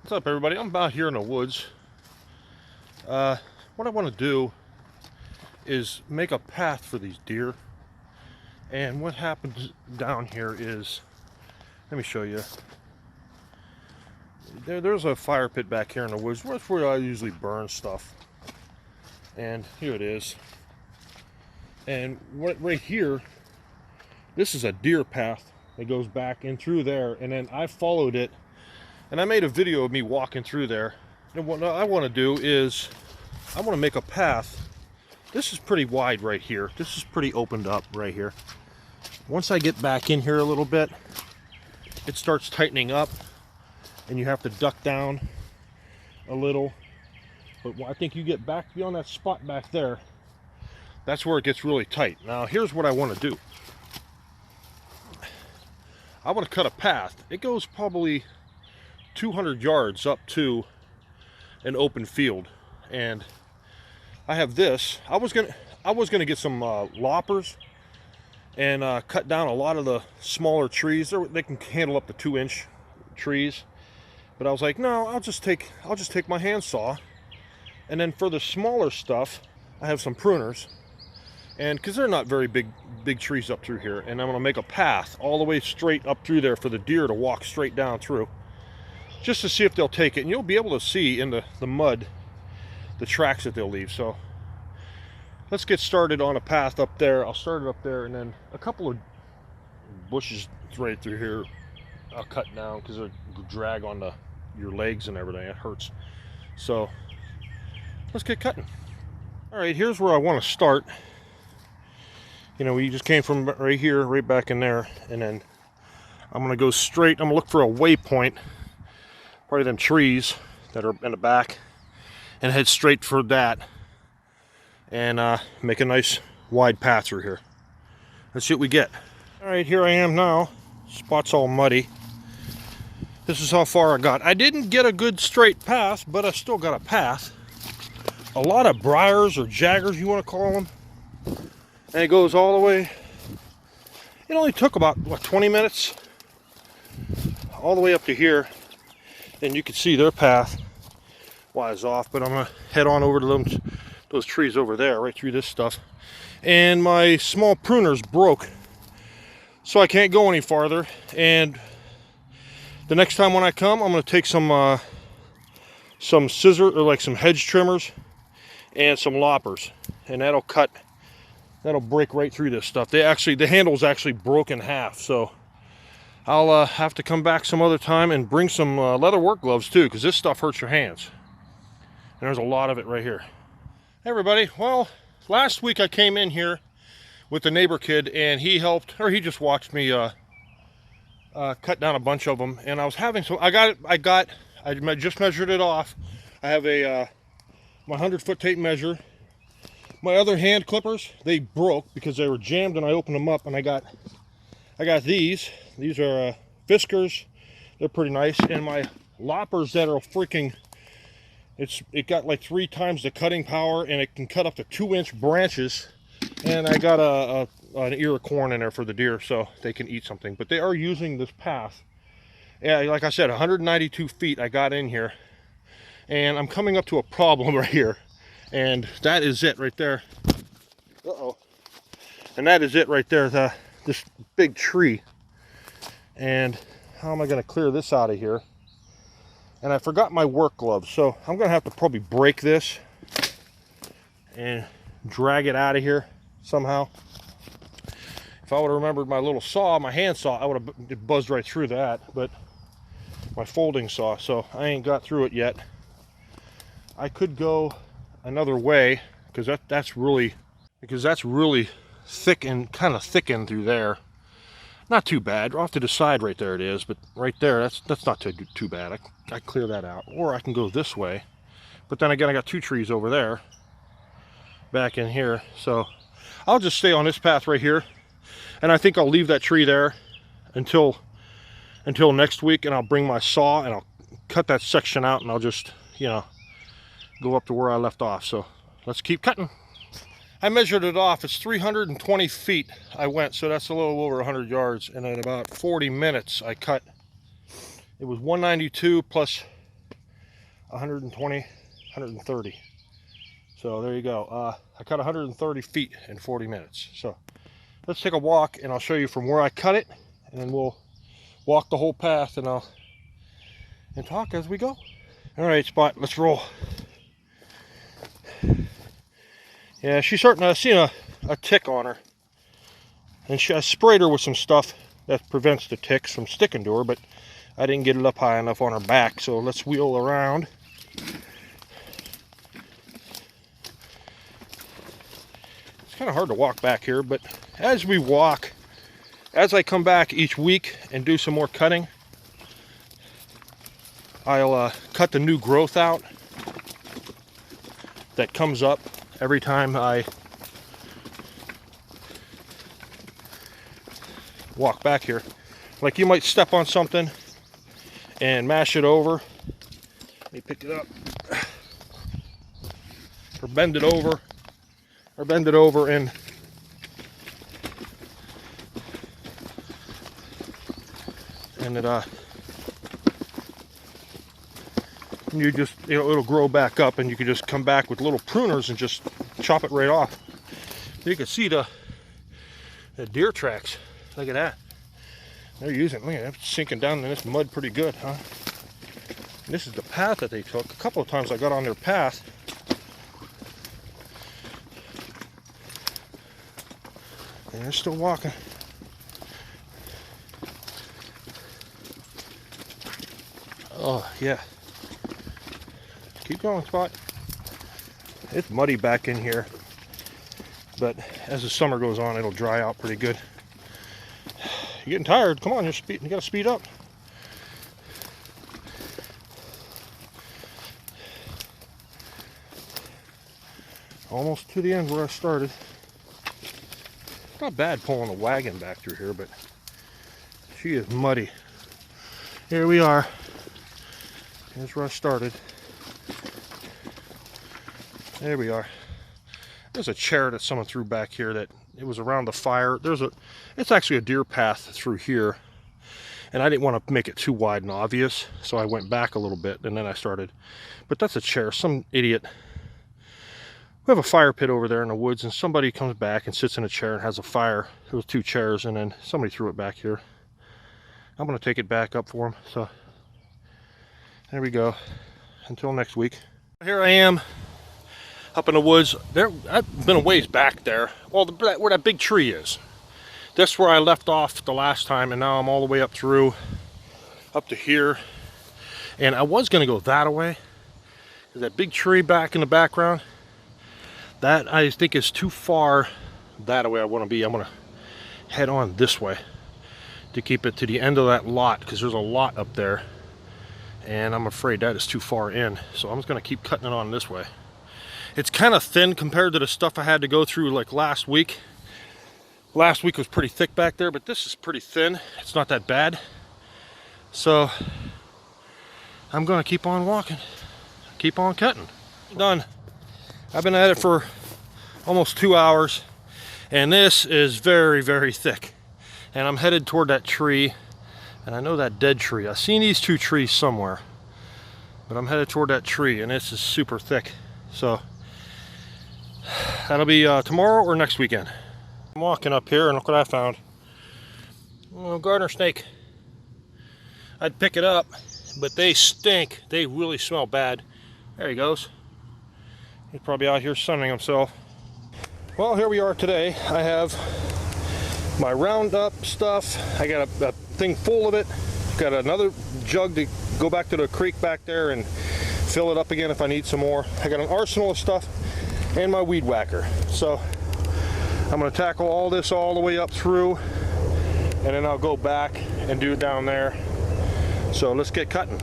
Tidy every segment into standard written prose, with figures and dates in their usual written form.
What's up, everybody? I'm out here in the woods. What I want to do is make a path for these deer. And what happens down here is, let me show you. There's a fire pit back here in the woods. That's where I usually burn stuff. And here it is. And right here, this is a deer path that goes back in through there. And then I followed it. And I made a video of me walking through there. And what I want to do is, I want to make a path. This is pretty wide right here. This is pretty opened up right here. Once I get back in here a little bit, it starts tightening up. And you have to duck down a little. But I think you get back beyond that spot back there, that's where it gets really tight. Now here's what I want to do. I want to cut a path. It goes probably 200 yards up to an open field, and I have this. I was gonna get some loppers and cut down a lot of the smaller trees. They can handle up to 2-inch trees, but I was like, no, I'll just take my handsaw, and then for the smaller stuff, I have some pruners, and because they're not very big trees up through here, and I'm gonna make a path all the way straight up through there for the deer to walk straight down through, just to see if they'll take it. And you'll be able to see in the mud the tracks that they'll leave. So let's get started on a path up there. I'll start it up there, and then a couple of bushes right through here I'll cut down because they drag on your legs and everything. It hurts. So let's get cutting. All right, here's where I want to start. You know, we just came from right here, right back in there, and then I'm gonna go straight. I'm gonna look for a waypoint, probably them trees that are in the back, and head straight for that, and make a nice wide path through here. Let's see what we get. All right, here I am now. Spot's all muddy. This is how far I got. I didn't get a good straight path, but I still got a path. A lot of briars or jaggers, you want to call them, and it goes all the way. It only took about, what, 20 minutes all the way up to here. And you can see their path was off, but I'm gonna head on over to those trees over there, right through this stuff. And my small pruner's broke, so I can't go any farther. And the next time when I come, I'm gonna take some scissor, or like some hedge trimmers and some loppers, and that'll break right through this stuff. The handle's actually broke in half, so I'll have to come back some other time and bring some leather work gloves too, because this stuff hurts your hands. And there's a lot of it right here. Hey everybody, well, last week I came in here with the neighbor kid, and he helped, or he just watched me cut down a bunch of them. And I was having some, I just measured it off. I have my 100-foot tape measure. My other hand clippers, they broke because they were jammed, and I opened them up, and I got these. These are Fiskars. They're pretty nice. And my loppers that are freaking, it got like 3 times the cutting power, and it can cut up to 2-inch branches. And I got an ear of corn in there for the deer so they can eat something. But they are using this path. Yeah, like I said, 192 feet I got in here. And I'm coming up to a problem right here. And that is it right there. Uh-oh. And that is it right there. This big tree. And how am I going to clear this out of here? And I forgot my work gloves, so I'm going to have to probably break this and drag it out of here somehow. If I would have remembered my little saw, my hand saw, I would have buzzed right through that, but my folding saw, so I ain't got through it yet. I could go another way, because that's really thick and kind of thickened through there. Not too bad. Off to the side right there it is, but right there, that's not too bad. I clear that out. Or I can go this way. But then again, I got 2 trees over there back in here. So I'll just stay on this path right here. And I think I'll leave that tree there until next week, and I'll bring my saw and I'll cut that section out, and I'll just, you know, go up to where I left off. So let's keep cutting. I measured it off. It's 320 feet I went, so that's a little over 100 yards. And in about 40 minutes I cut. It was 192 plus 120, 130. So there you go. I cut 130 feet in 40 minutes. So let's take a walk and I'll show you from where I cut it, and then we'll walk the whole path and talk as we go. All right, Spot, let's roll. Yeah, she's starting to see a tick on her. And I sprayed her with some stuff that prevents the ticks from sticking to her, but I didn't get it up high enough on her back. So let's wheel around. It's kind of hard to walk back here, but as we walk, as I come back each week and do some more cutting, I'll cut the new growth out that comes up every time I walk back here. Like you might step on something and mash it over. Let me pick it up. Or bend it over. Or bend it over and you just, it'll grow back up, and you can just come back with little pruners and just chop it right off. You can see the deer tracks. Look at that. They're using, look at that, sinking down in this mud pretty good, huh? And this is the path that they took. A couple of times I got on their path. And they're still walking. Oh, yeah. Keep going, Spot. It's muddy back in here, but as the summer goes on, it'll dry out pretty good. You're getting tired. Come on, you gotta speed up. Almost to the end where I started. Not bad pulling a wagon back through here, but she is muddy. Here we are. Here's where I started. There we are. There's a chair that someone threw back here that it was around the fire. It's actually a deer path through here, and I didn't want to make it too wide and obvious, so I went back a little bit and then I started. But that's a chair. Some idiot. We have a fire pit over there in the woods, and somebody comes back and sits in a chair and has a fire. There was 2 chairs, and then somebody threw it back here. I'm going to take it back up for them. So there we go. Until next week. Here I am. Up in the woods. I've been a ways back there. Well, where that big tree is. That's where I left off the last time, and now I'm all the way up through, up to here. And I was going to go that way. That big tree back in the background, that I think is too far that way I want to be. I'm going to head on this way to keep it to the end of that lot, because there's a lot up there. And I'm afraid that is too far in. So I'm just going to keep cutting it on this way. It's kind of thin compared to the stuff I had to go through like last week. Last week was pretty thick back there, but this is pretty thin. It's not that bad. So I'm going to keep on walking. Keep on cutting. Done. I've been at it for almost 2 hours, and this is very, very thick. And I'm headed toward that tree, and I know that dead tree. I've seen these 2 trees somewhere, but I'm headed toward that tree, and this is super thick. So that'll be tomorrow or next weekend. I'm walking up here, and look what I found. Oh, garter snake. I'd pick it up, but they stink. They really smell bad. There he goes. He's probably out here sunning himself. Well, here we are today. I have my Roundup stuff. I got a thing full of it. Got another jug to go back to the creek back there and fill it up again if I need some more. I got an arsenal of stuff and my weed whacker. So I'm going to tackle all this all the way up through, and then I'll go back and do it down there. So let's get cutting.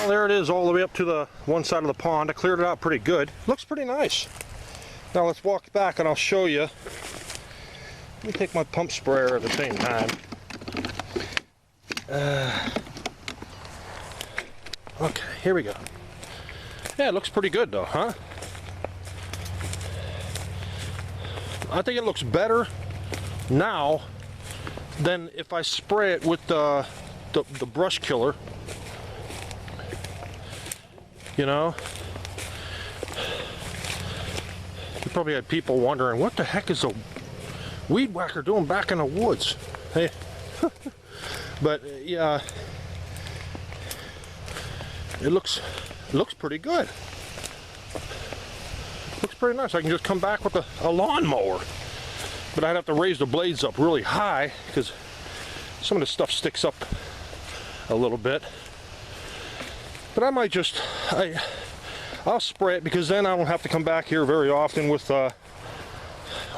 There it is, all the way up to the one side of the pond. I cleared it out pretty good. Looks pretty nice. Now let's walk back and I'll show you. Let me take my pump sprayer at the same time. Okay, here we go. Yeah, it looks pretty good though, huh? I think it looks better now than if I spray it with the brush killer. You know? You probably had people wondering, what the heck is a weed whacker doing back in the woods? Hey. But yeah, it looks pretty good. Looks pretty nice. I can just come back with a lawnmower, but I'd have to raise the blades up really high because some of the stuff sticks up a little bit. But I might just I'll spray it, because then I don't have to come back here very often with a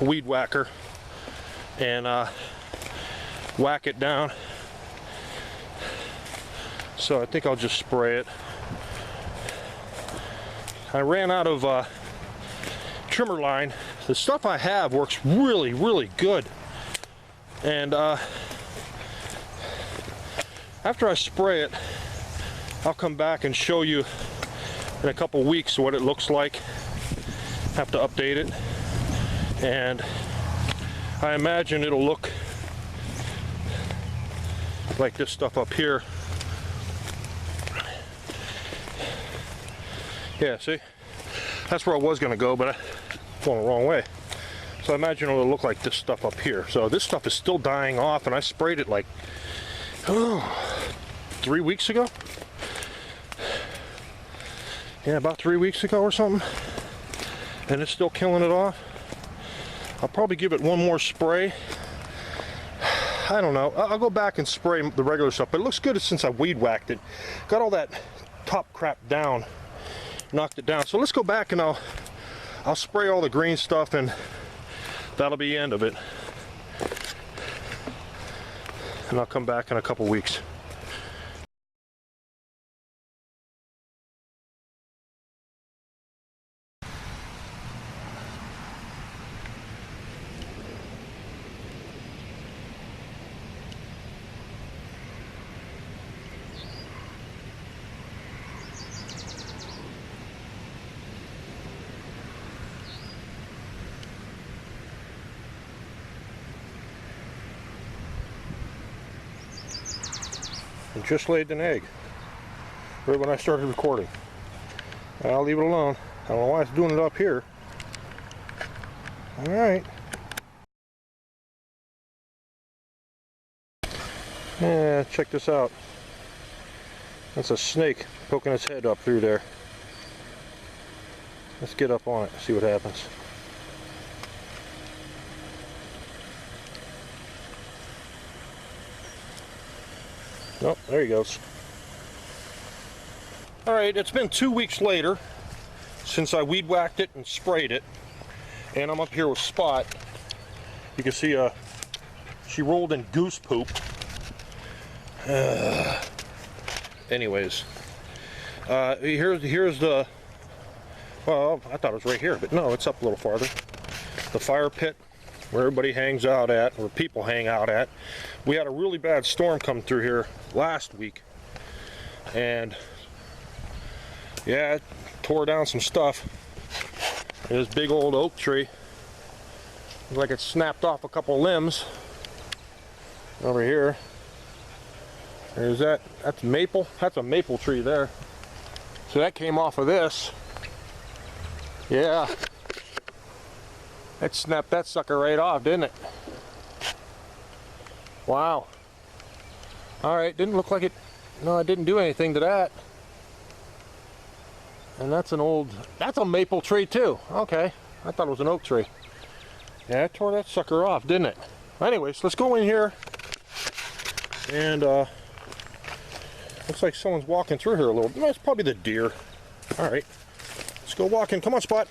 weed whacker and whack it down. So I think I'll just spray it. I ran out of trimmer line. The stuff I have works really, really good. And after I spray it, I'll come back and show you in a couple weeks what it looks like. Have to update it. And I imagine it'll look like this stuff up here. Yeah, see? That's where I was going to go, but I'm going the wrong way. So I imagine it'll look like this stuff up here. So this stuff is still dying off, and I sprayed it like 3 weeks ago. Yeah, about 3 weeks ago or something. And it's still killing it off. I'll probably give it one more spray. I don't know. I'll go back and spray the regular stuff, but it looks good since I weed whacked it. Got all that top crap down. Knocked it down. So let's go back and I'll spray all the green stuff, and that'll be the end of it. And I'll come back in a couple weeks. And just laid an egg right when I started recording. I'll leave it alone. I don't know why it's doing it up here. Alright. Yeah, check this out. That's a snake poking its head up through there. Let's get up on it and see what happens. Oh, there he goes. Alright, it's been 2 weeks later since I weed whacked it and sprayed it. And I'm up here with Spot. You can see she rolled in goose poop. Anyways, here's the, well, I thought it was right here, but no, it's up a little farther. The fire pit where everybody hangs out at, where people hang out at. We had a really bad storm come through here last week, and yeah, it tore down some stuff. This big old oak tree, looks like it snapped off a couple limbs. Over here, there's that's maple. That's a maple tree there. So that came off of this. Yeah, that snapped that sucker right off, didn't it? Wow. Alright, didn't look like it. No, I didn't do anything to that. And that's a maple tree too. Okay, I thought it was an oak tree. Yeah, it tore that sucker off, didn't it? Anyways, let's go in here. And looks like someone's walking through here a little bit. No, it's probably the deer. Alright, let's go walking. Come on, Spot.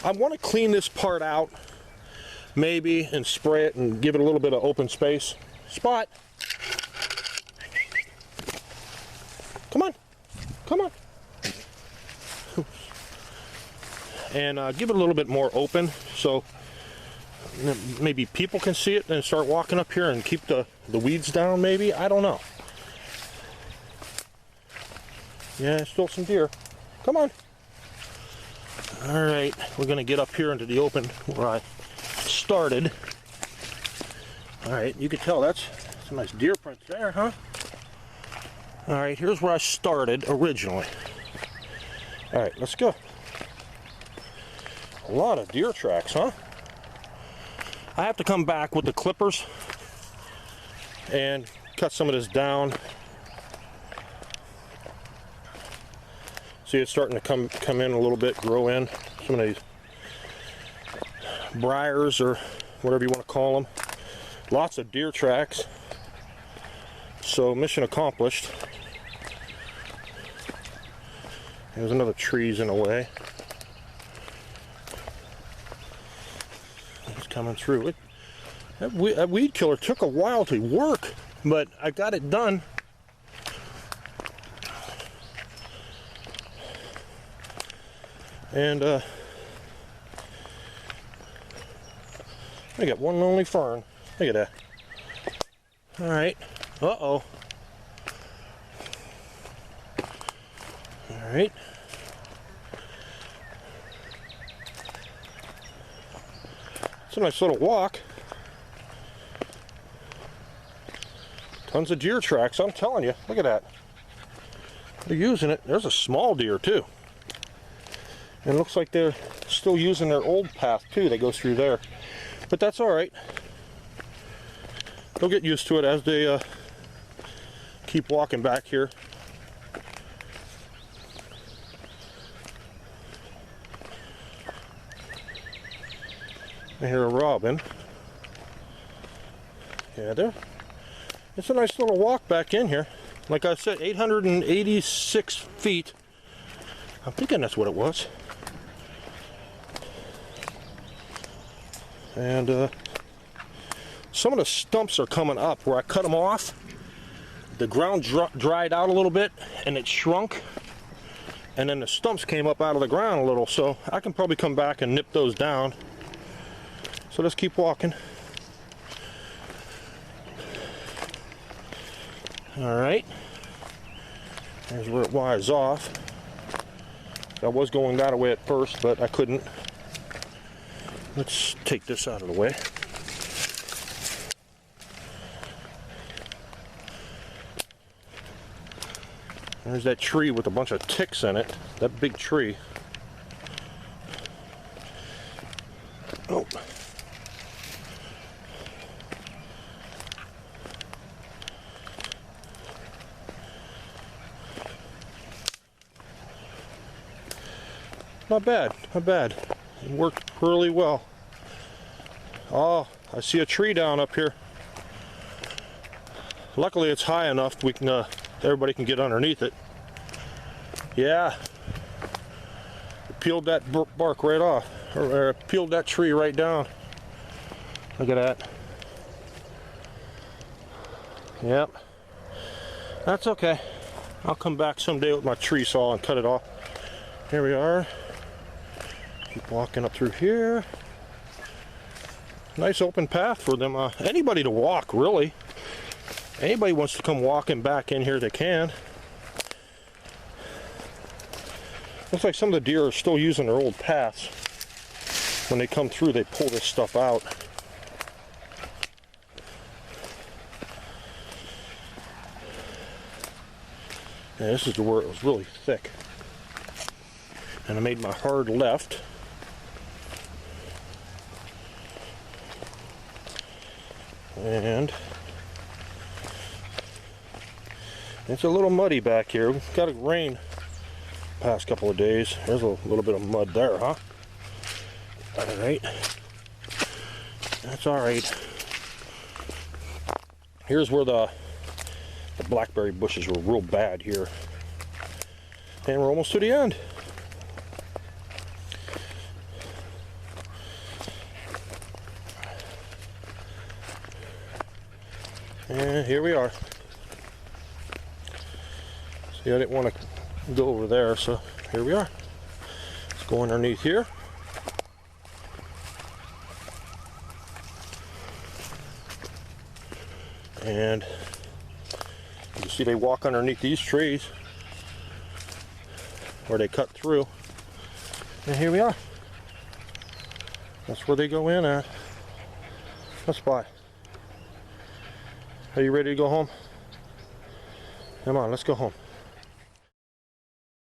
I want to clean this part out, maybe, and spray it and give it a little bit of open space. Spot! Come on! Come on! And give it a little bit more open so maybe people can see it and start walking up here and keep the weeds down, maybe. I don't know. Yeah, still some deer. Come on! Alright, we're going to get up here into the open where I started. All right, you can tell that's some nice deer prints there, huh? All right, here's where I started originally. All right, let's go. A lot of deer tracks, huh? I have to come back with the clippers and cut some of this down. See, it's starting to come in a little bit, grow in. Some of these briars, or whatever you want to call them. Lots of deer tracks. So mission accomplished. There's another trees in the way. It's coming through. That weed killer took a while to work, but I got it done. And I got one lonely fern. Look at that. All right. Uh-oh. All right. It's a nice little walk. Tons of deer tracks, I'm telling you. Look at that. They're using it. There's a small deer too. And it looks like they're still using their old path too. They go through there. But that's all right. They'll get used to it as they keep walking back here. I hear a robin. Yeah, there. It's a nice little walk back in here. Like I said, 886 feet. I'm thinking that's what it was. And some of the stumps are coming up where I cut them off. The ground dried out a little bit and it shrunk. And then the stumps came up out of the ground a little. So I can probably come back and nip those down. So let's keep walking. All right. There's where it wires off. I was going that way at first, but I couldn't. Let's take this out of the way. There's that tree with a bunch of ticks in it. That big tree. Oh. Not bad, not bad. It worked really well. Oh, I see a tree down up here. Luckily it's high enough we can everybody can get underneath it. Yeah. It peeled that bark right off. Or peeled that tree right down. Look at that. Yep. That's okay. I'll come back someday with my tree saw and cut it off. Here we are. Keep walking up through here. Nice open path for them. Anybody to walk, really. Anybody wants to come walking back in here, they can. Looks like some of the deer are still using their old paths. When they come through, they pull this stuff out. And this is where it was really thick. And I made my hard left. And it's a little muddy back here. We've got it rain past couple of days. There's a little bit of mud there, huh? All right. That's all right. Here's where the blackberry bushes were real bad here. And we're almost to the end. And here we are. See, I didn't want to go over there, so here we are. Let's go underneath here. And you see they walk underneath these trees where they cut through. And here we are. That's where they go in at. Let's buy. Are you ready to go home? Come on, let's go home.